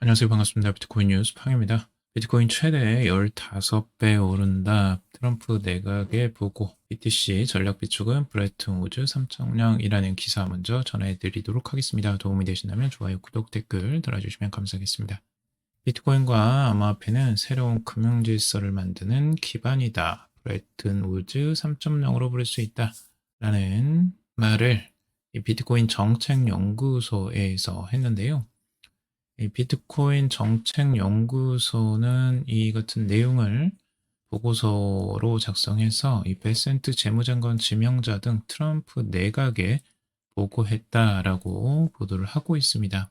안녕하세요. 반갑습니다. 비트코인 뉴스 팡입니다. 비트코인 최대 15배 오른다. 트럼프 내각의 보고. BTC 전략 비축은 브레튼 우즈 3.0이라는 기사 먼저 전해드리도록 하겠습니다. 도움이 되신다면 좋아요, 구독, 댓글 달아주시면 감사하겠습니다. 비트코인과 암호화폐는 새로운 금융질서를 만드는 기반이다. 브레튼 우즈 3.0으로 부를 수 있다. 라는 말을 이 비트코인 정책연구소에서 했는데요. 이 비트코인 정책연구소는 이 같은 내용을 보고서로 작성해서 이 베센트 재무장관 지명자 등 트럼프 내각에 보고했다라고 보도를 하고 있습니다.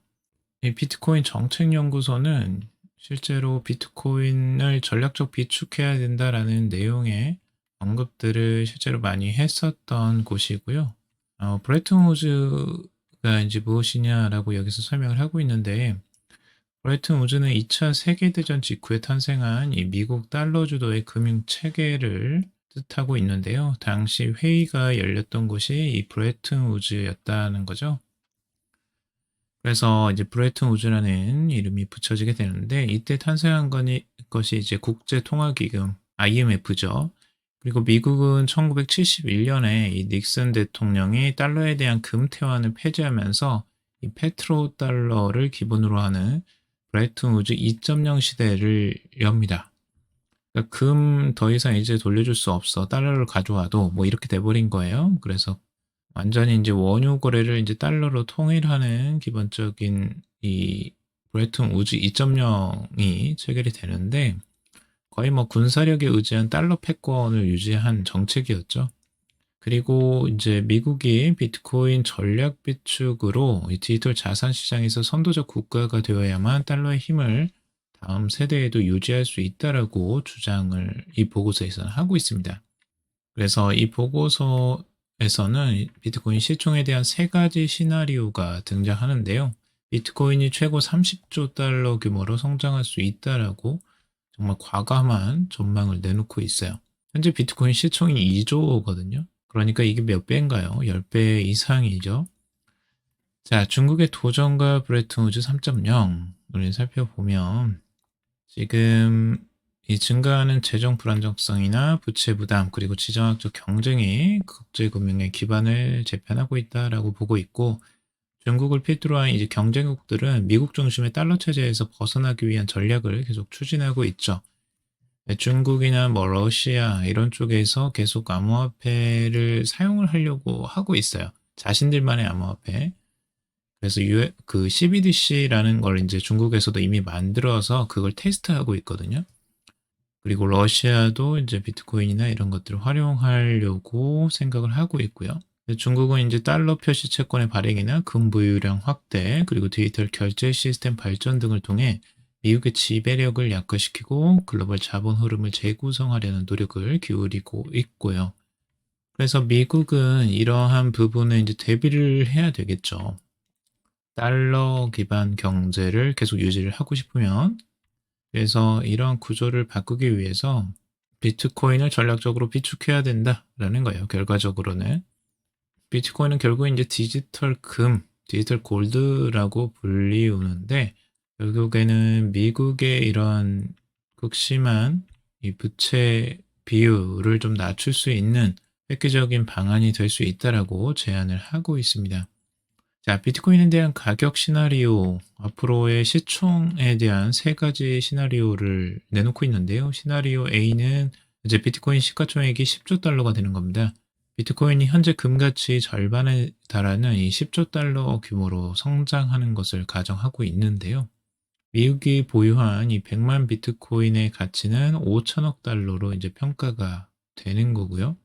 이 비트코인 정책연구소는 실제로 비트코인을 전략적 비축해야 된다라는 내용의 언급들을 실제로 많이 했었던 곳이고요. 브레튼 우즈가 이제 무엇이냐라고 여기서 설명을 하고 있는데, 브레튼 우즈는 2차 세계대전 직후에 탄생한 이 미국 달러 주도의 금융 체계를 뜻하고 있는데요. 당시 회의가 열렸던 곳이 이 브레튼 우즈였다는 거죠. 그래서 이제 브레튼 우즈라는 이름이 붙여지게 되는데, 이때 탄생한 것이 이제 국제통화기금 IMF죠. 그리고 미국은 1971년에 이 닉슨 대통령이 달러에 대한 금태환을 폐지하면서 이 페트로 달러를 기본으로 하는 브레튼 우즈 2.0 시대를 엽니다. 그러니까 금 더 이상 이제 돌려줄 수 없어. 달러를 가져와도 뭐 이렇게 돼버린 거예요. 그래서 완전히 이제 원유 거래를 이제 달러로 통일하는 기본적인 이 브레튼 우즈 2.0이 체결이 되는데, 거의 뭐 군사력에 의지한 달러 패권을 유지한 정책이었죠. 그리고 이제 미국이 비트코인 전략 비축으로 이 디지털 자산 시장에서 선도적 국가가 되어야만 달러의 힘을 다음 세대에도 유지할 수 있다라고 주장을 이 보고서에서는 하고 있습니다. 그래서 이 보고서에서는 비트코인 시총에 대한 세 가지 시나리오가 등장하는데요. 비트코인이 최고 30조 달러 규모로 성장할 수 있다라고 정말 과감한 전망을 내놓고 있어요. 현재 비트코인 시총이 2조거든요. 그러니까 이게 몇 배인가요? 10배 이상이죠. 자, 중국의 도전과 브레튼 우즈 3.0을 살펴보면 지금 이 증가하는 재정 불안정성이나 부채 부담 그리고 지정학적 경쟁이 국제금융의 기반을 재편하고 있다라고 보고 있고, 중국을 필두로 한 이제 경쟁국들은 미국 중심의 달러 체제에서 벗어나기 위한 전략을 계속 추진하고 있죠. 중국이나 뭐 러시아 이런 쪽에서 계속 암호화폐를 사용을 하려고 하고 있어요. 자신들만의 암호화폐. 그래서 그 CBDC라는 걸 이제 중국에서도 이미 만들어서 그걸 테스트하고 있거든요. 그리고 러시아도 이제 비트코인이나 이런 것들을 활용하려고 생각을 하고 있고요. 중국은 이제 달러 표시 채권의 발행이나 금 보유량 확대, 그리고 디지털 결제 시스템 발전 등을 통해 미국의 지배력을 약화시키고 글로벌 자본 흐름을 재구성하려는 노력을 기울이고 있고요. 그래서 미국은 이러한 부분에 이제 대비를 해야 되겠죠. 달러 기반 경제를 계속 유지를 하고 싶으면, 그래서 이런 구조를 바꾸기 위해서 비트코인을 전략적으로 비축해야 된다라는 거예요. 결과적으로는 비트코인은 결국 이제 디지털 금, 디지털 골드라고 불리우는데, 결국에는 미국의 이런 극심한 이 부채 비율을 좀 낮출 수 있는 획기적인 방안이 될 수 있다라고 제안을 하고 있습니다. 자, 비트코인에 대한 가격 시나리오, 앞으로의 시총에 대한 세 가지 시나리오를 내놓고 있는데요. 시나리오 A는 이제 비트코인 시가총액이 10조 달러가 되는 겁니다. 비트코인이 현재 금가치 절반에 달하는 이 10조 달러 규모로 성장하는 것을 가정하고 있는데요. 미국이 보유한 이 100만 비트코인의 가치는 5천억 달러로 이제 평가가 되는 거고요.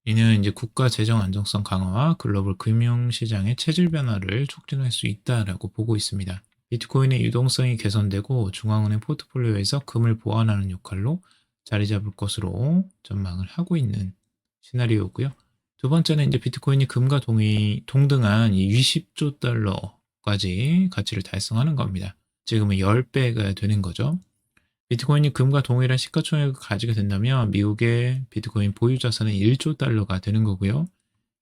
이는 이제 국가 재정 안정성 강화와 글로벌 금융 시장의 체질 변화를 촉진할 수 있다라고 보고 있습니다. 비트코인의 유동성이 개선되고 중앙은행 포트폴리오에서 금을 보완하는 역할로 자리 잡을 것으로 전망을 하고 있는 시나리오고요. 두 번째는 이제 비트코인이 금과 동등한 20조 달러까지 가치를 달성하는 겁니다. 지금은 10배가 되는 거죠. 비트코인이 금과 동일한 시가총액을 가지게 된다면 미국의 비트코인 보유 자산은 1조 달러가 되는 거고요.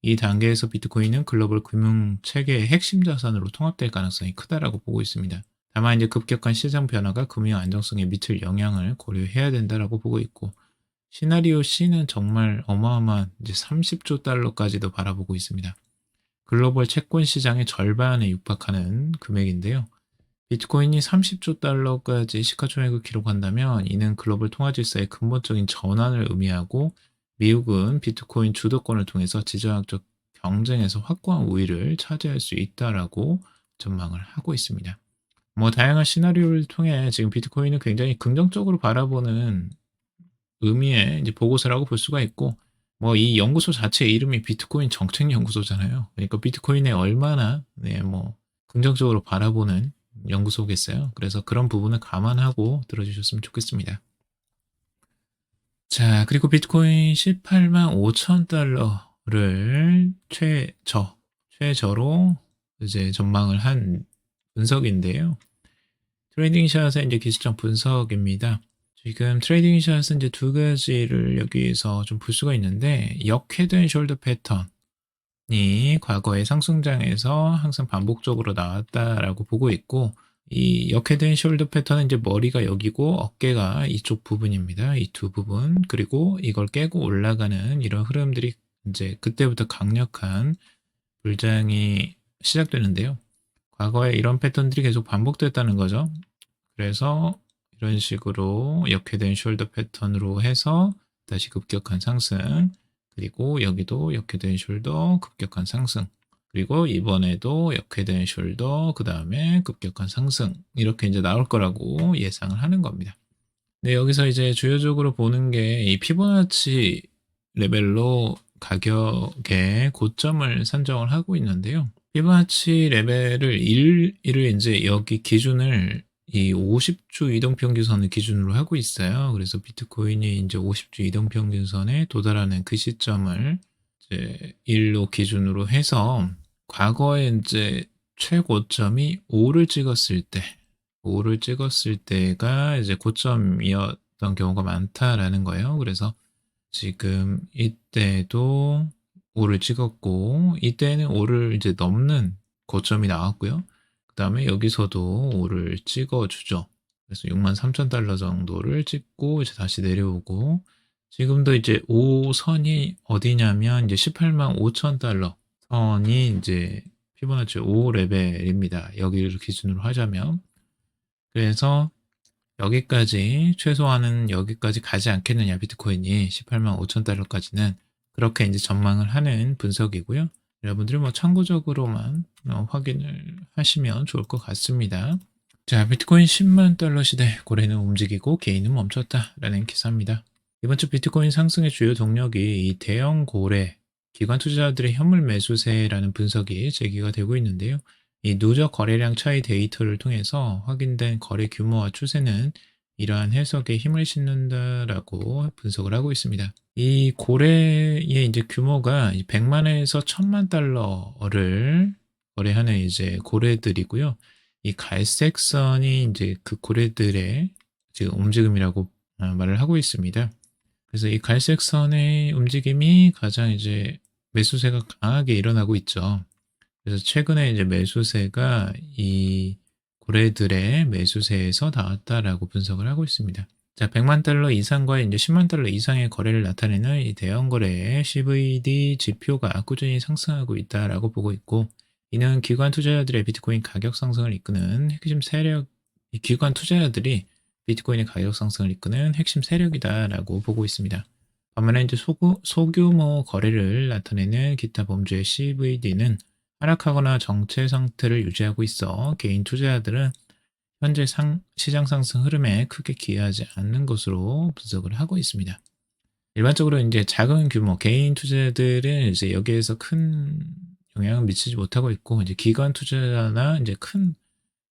이 단계에서 비트코인은 글로벌 금융 체계의 핵심 자산으로 통합될 가능성이 크다라고 보고 있습니다. 다만 이제 급격한 시장 변화가 금융 안정성에 미칠 영향을 고려해야 된다라고 보고 있고, 시나리오 C는 정말 어마어마한 이제 30조 달러까지도 바라보고 있습니다. 글로벌 채권 시장의 절반에 육박하는 금액인데요. 비트코인이 30조 달러까지 시가총액을 기록한다면 이는 글로벌 통화 질서의 근본적인 전환을 의미하고, 미국은 비트코인 주도권을 통해서 지정학적 경쟁에서 확고한 우위를 차지할 수 있다라고 전망을 하고 있습니다. 다양한 시나리오를 통해 지금 비트코인을 굉장히 긍정적으로 바라보는 의미의 이제 보고서라고 볼 수가 있고, 이 연구소 자체의 이름이 비트코인 정책 연구소잖아요. 그러니까 비트코인에 얼마나 긍정적으로 바라보는 연구소겠어요. 그래서 그런 부분을 감안하고 들어주셨으면 좋겠습니다. 자, 그리고 비트코인 18만 5천 달러를 최저로 이제 전망을 한 분석인데요. 트레이딩샷의 이제 기술적 분석입니다. 지금 트레이딩샷은 이제 두 가지를 여기서 좀 볼 수가 있는데, 역헤드 숄더 패턴이 과거의 상승장에서 항상 반복적으로 나왔다라고 보고 있고, 이 역헤드 숄더 패턴은 이제 머리가 여기고 어깨가 이쪽 부분입니다. 이 두 부분. 그리고 이걸 깨고 올라가는 이런 흐름들이 이제 그때부터 강력한 불장이 시작되는데요. 과거에 이런 패턴들이 계속 반복됐다는 거죠. 그래서 이런 식으로 역회된 숄더 패턴으로 해서 다시 급격한 상승, 그리고 여기도 역회된 숄더 급격한 상승, 그리고 이번에도 역회된 숄더 그 다음에 급격한 상승, 이렇게 이제 나올 거라고 예상을 하는 겁니다. 네, 여기서 이제 주요적으로 보는 게 이 피보나치 레벨로 가격의 고점을 산정을 하고 있는데요. 피보나치 레벨을 1을 이제 여기 기준을 이 50주 이동평균선을 기준으로 하고 있어요. 그래서 비트코인이 이제 50주 이동평균선에 도달하는 그 시점을 이제 1로 기준으로 해서, 과거에 이제 최고점이 5를 찍었을 때가 이제 고점이었던 경우가 많다라는 거예요. 그래서 지금 이때도 5를 찍었고, 이때는 5를 이제 넘는 고점이 나왔고요. 그 다음에 여기서도 5를 찍어주죠. 그래서 63,000달러 정도를 찍고 이제 다시 내려오고, 지금도 이제 5선이 어디냐면 이제 18만 5천 달러 선이 이제 피보나치 5 레벨입니다. 여기를 기준으로 하자면. 그래서 여기까지, 최소한은 여기까지 가지 않겠느냐, 비트코인이 18만 5천 달러까지는, 그렇게 이제 전망을 하는 분석이고요. 여러분들이 참고적으로만 확인을 하시면 좋을 것 같습니다. 자, 비트코인 10만 달러 시대, 고래는 움직이고 개인은 멈췄다라는 기사입니다. 이번 주 비트코인 상승의 주요 동력이 이 대형 고래, 기관 투자자들의 현물 매수세라는 분석이 제기가 되고 있는데요. 이 누적 거래량 차이 데이터를 통해서 확인된 거래 규모와 추세는 이러한 해석에 힘을 싣는다라고 분석을 하고 있습니다. 이 고래의 이제 규모가 100만에서 1000만 달러를 거래하는 이제 고래들이고요. 이 갈색 선이 이제 그 고래들의 지금 움직임이라고 말을 하고 있습니다. 그래서 이 갈색 선의 움직임이 가장 이제 매수세가 강하게 일어나고 있죠. 그래서 최근에 이제 매수세가 이 고래들의 매수세에서 나왔다라고 분석을 하고 있습니다. 자, 100만 달러 이상과 이제 10만 달러 이상의 거래를 나타내는 이 대형 거래의 CVD 지표가 꾸준히 상승하고 있다라고 보고 있고, 이는 기관 투자자들의 비트코인 가격 상승을 이끄는 핵심 세력, 이 기관 투자자들이 비트코인의 가격 상승을 이끄는 핵심 세력이다라고 보고 있습니다. 반면에 이제 소규모 거래를 나타내는 기타 범주의 CVD는 하락하거나 정체 상태를 유지하고 있어 개인 투자자들은 현재 시장 상승 흐름에 크게 기여하지 않는 것으로 분석을 하고 있습니다. 일반적으로 이제 작은 규모 개인 투자자들은 이제 여기에서 큰 영향을 미치지 못하고 있고, 이제 기관 투자자나 이제 큰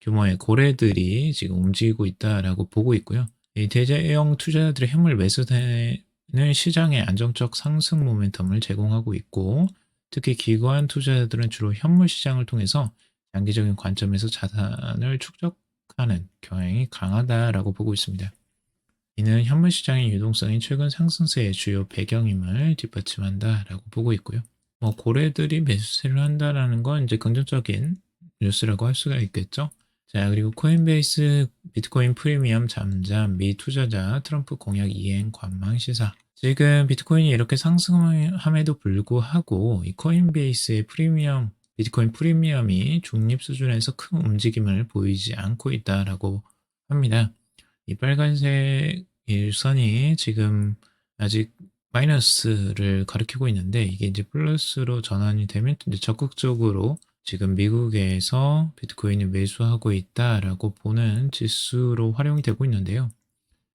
규모의 고래들이 지금 움직이고 있다라고 보고 있고요. 이 대형 투자자들의 현물 매수세는 시장의 안정적 상승 모멘텀을 제공하고 있고, 특히 기관 투자자들은 주로 현물 시장을 통해서 장기적인 관점에서 자산을 축적하는 경향이 강하다라고 보고 있습니다. 이는 현물 시장의 유동성이 최근 상승세의 주요 배경임을 뒷받침한다라고 보고 있고요. 고래들이 매수세를 한다라는 건 이제 긍정적인 뉴스라고 할 수가 있겠죠. 자, 그리고 코인베이스 비트코인 프리미엄 잠잠 미 투자자 트럼프 공약 이행 관망 시사. 지금 비트코인이 이렇게 상승함에도 불구하고 이 코인베이스의 비트코인 프리미엄이 중립 수준에서 큰 움직임을 보이지 않고 있다라고 합니다. 이 빨간색 일선이 지금 아직 마이너스를 가리키고 있는데 이게 이제 플러스로 전환이 되면 이제 적극적으로 지금 미국에서 비트코인을 매수하고 있다라고 보는 지수로 활용이 되고 있는데요.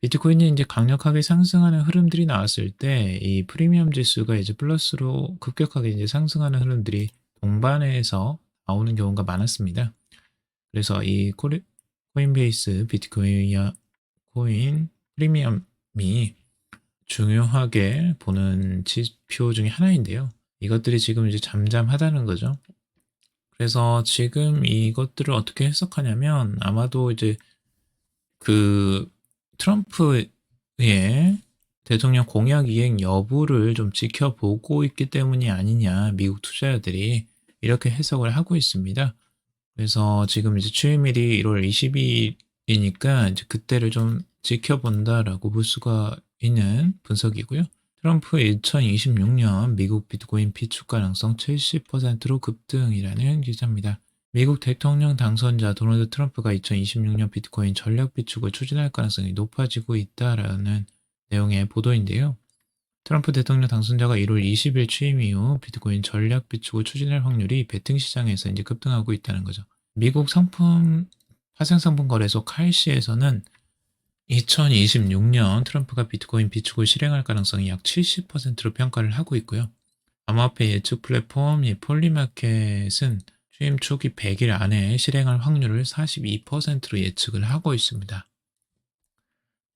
비트코인이 이제 강력하게 상승하는 흐름들이 나왔을 때 이 프리미엄 지수가 이제 플러스로 급격하게 이제 상승하는 흐름들이 동반해서 나오는 경우가 많았습니다. 그래서 이 코인베이스 코인 프리미엄이 중요하게 보는 지표 중에 하나인데요. 이것들이 지금 이제 잠잠하다는 거죠. 그래서 지금 이것들을 어떻게 해석하냐면 아마도 이제 그 트럼프의 대통령 공약 이행 여부를 좀 지켜보고 있기 때문이 아니냐, 미국 투자자들이 이렇게 해석을 하고 있습니다. 그래서 지금 이제 취임일이 1월 22일이니까 이제 그때를 좀 지켜본다라고 볼 수가 있는 분석이고요. 트럼프 2026년 미국 비트코인 비축 가능성 70%로 급등이라는 기사입니다. 미국 대통령 당선자 도널드 트럼프가 2026년 비트코인 전략 비축을 추진할 가능성이 높아지고 있다라는 내용의 보도인데요. 트럼프 대통령 당선자가 1월 20일 취임 이후 비트코인 전략 비축을 추진할 확률이 베팅 시장에서 이제 급등하고 있다는 거죠. 미국 파생상품 거래소 칼시에서는 2026년 트럼프가 비트코인 비축을 실행할 가능성이 약 70%로 평가를 하고 있고요. 암호화폐 예측 플랫폼 폴리마켓은 취임 초기 100일 안에 실행할 확률을 42%로 예측을 하고 있습니다.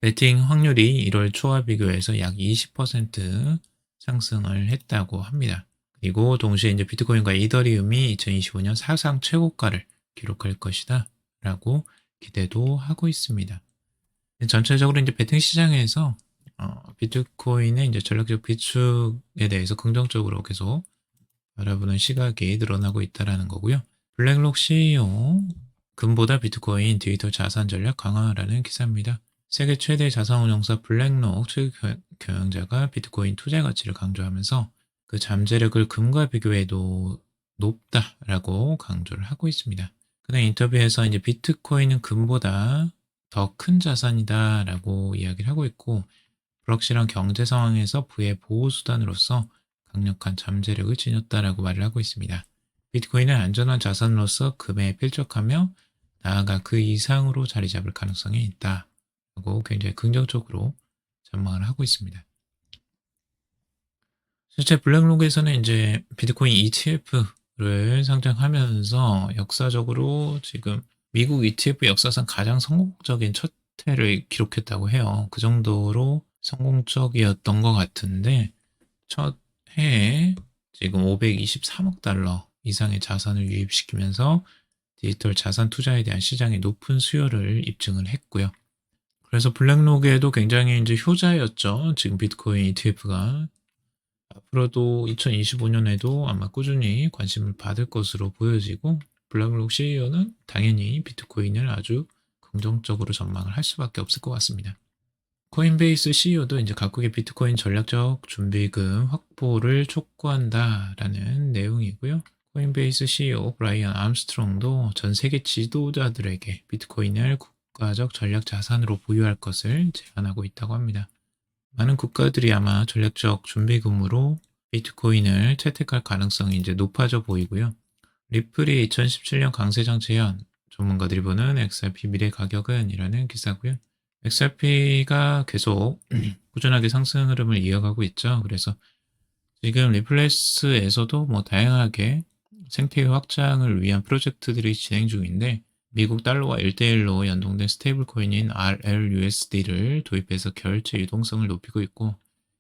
베팅 확률이 1월 초와 비교해서 약 20% 상승을 했다고 합니다. 그리고 동시에 이제 비트코인과 이더리움이 2025년 사상 최고가를 기록할 것이다 라고 기대도 하고 있습니다. 전체적으로 이제 베팅 시장에서 비트코인의 이제 전략적 비축에 대해서 긍정적으로 계속 바라보는 시각이 늘어나고 있다는 거고요. 블랙록 CEO 금보다 비트코인 디지털 자산 전략 강화라는 기사입니다. 세계 최대 자산운용사 블랙록 최고 경영자가 비트코인 투자 가치를 강조하면서 그 잠재력을 금과 비교해도 높다라고 강조를 하고 있습니다. 그다음 인터뷰에서 이제 비트코인은 금보다 더 큰 자산이다라고 이야기를 하고 있고 불확실한 경제 상황에서 부의 보호 수단으로서 강력한 잠재력을 지녔다라고 말을 하고 있습니다. 비트코인은 안전한 자산으로서 금에 필적하며 나아가 그 이상으로 자리 잡을 가능성이 있다라고 굉장히 긍정적으로 전망을 하고 있습니다. 실제 블랙록에서는 이제 비트코인 ETF를 상장하면서 역사적으로 지금 미국 ETF 역사상 가장 성공적인 첫 해를 기록했다고 해요. 그 정도로 성공적이었던 것 같은데 첫 해에 지금 523억 달러 이상의 자산을 유입시키면서 디지털 자산 투자에 대한 시장의 높은 수요를 입증을 했고요. 그래서 블랙록에도 굉장히 이제 효자였죠. 지금 비트코인 ETF가 앞으로도 2025년에도 아마 꾸준히 관심을 받을 것으로 보여지고 블랙록 CEO는 당연히 비트코인을 아주 긍정적으로 전망을 할 수밖에 없을 것 같습니다. 코인베이스 CEO도 이제 각국의 비트코인 전략적 준비금 확보를 촉구한다라는 내용이고요. 코인베이스 CEO 브라이언 암스트롱도 전 세계 지도자들에게 비트코인을 국가적 전략 자산으로 보유할 것을 제안하고 있다고 합니다. 많은 국가들이 아마 전략적 준비금으로 비트코인을 채택할 가능성이 이제 높아져 보이고요. 리플이 2017년 강세장 재현, 전문가들이 보는 XRP 미래 가격은 이라는 기사고요. XRP가 계속 꾸준하게 상승 흐름을 이어가고 있죠. 그래서 지금 리플레스에서도 뭐 다양하게 생태계 확장을 위한 프로젝트들이 진행 중인데 미국 달러와 1대1로 연동된 스테이블 코인인 RLUSD를 도입해서 결제 유동성을 높이고 있고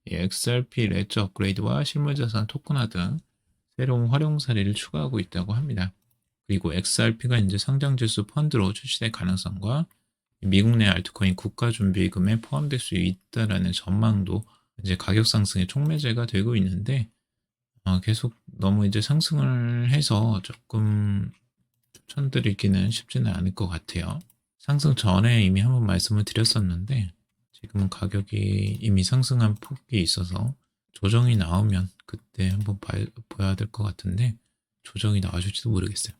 XRP 레저 업그레이드와 실물자산 토큰화 등 새로운 활용 사례를 추가하고 있다고 합니다. 그리고 XRP가 이제 상장지수 펀드로 출시될 가능성과 미국 내 알트코인 국가준비금에 포함될 수 있다라는 전망도 이제 가격 상승의 촉매제가 되고 있는데 계속 너무 이제 상승을 해서 조금 추천드리기는 쉽지는 않을 것 같아요. 상승 전에 이미 한번 말씀을 드렸었는데 지금은 가격이 이미 상승한 폭이 있어서 조정이 나오면 그때 한번 봐야 될 것 같은데 조정이 나와줄지도 모르겠어요.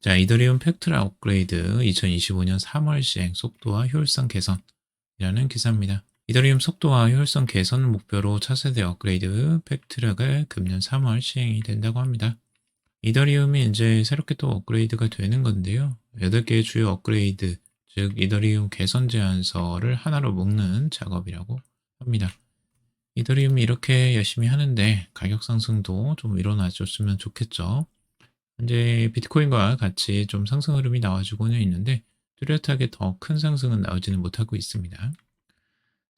자, 이더리움 팩트라 업그레이드 2025년 3월 시행 속도와 효율성 개선이라는 기사입니다. 이더리움 속도와 효율성 개선을 목표로 차세대 업그레이드 팩트라가 금년 3월 시행이 된다고 합니다. 이더리움이 이제 새롭게 또 업그레이드가 되는 건데요. 8개의 주요 업그레이드, 즉 이더리움 개선 제안서를 하나로 묶는 작업이라고 합니다. 이더리움이 이렇게 열심히 하는데 가격 상승도 좀 일어나줬으면 좋겠죠. 현재 비트코인과 같이 좀 상승 흐름이 나와주고는 있는데 뚜렷하게 더 큰 상승은 나오지는 못하고 있습니다.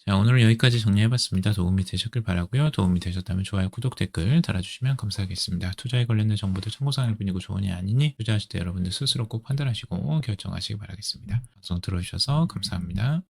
자, 오늘은 여기까지 정리해봤습니다. 도움이 되셨길 바라고요. 도움이 되셨다면 좋아요, 구독, 댓글 달아주시면 감사하겠습니다. 투자에 관련된 정보도 참고사항일 뿐이고 조언이 아니니 투자하실 때 여러분들 스스로 꼭 판단하시고 결정하시기 바라겠습니다. 방송 들어주셔서 감사합니다.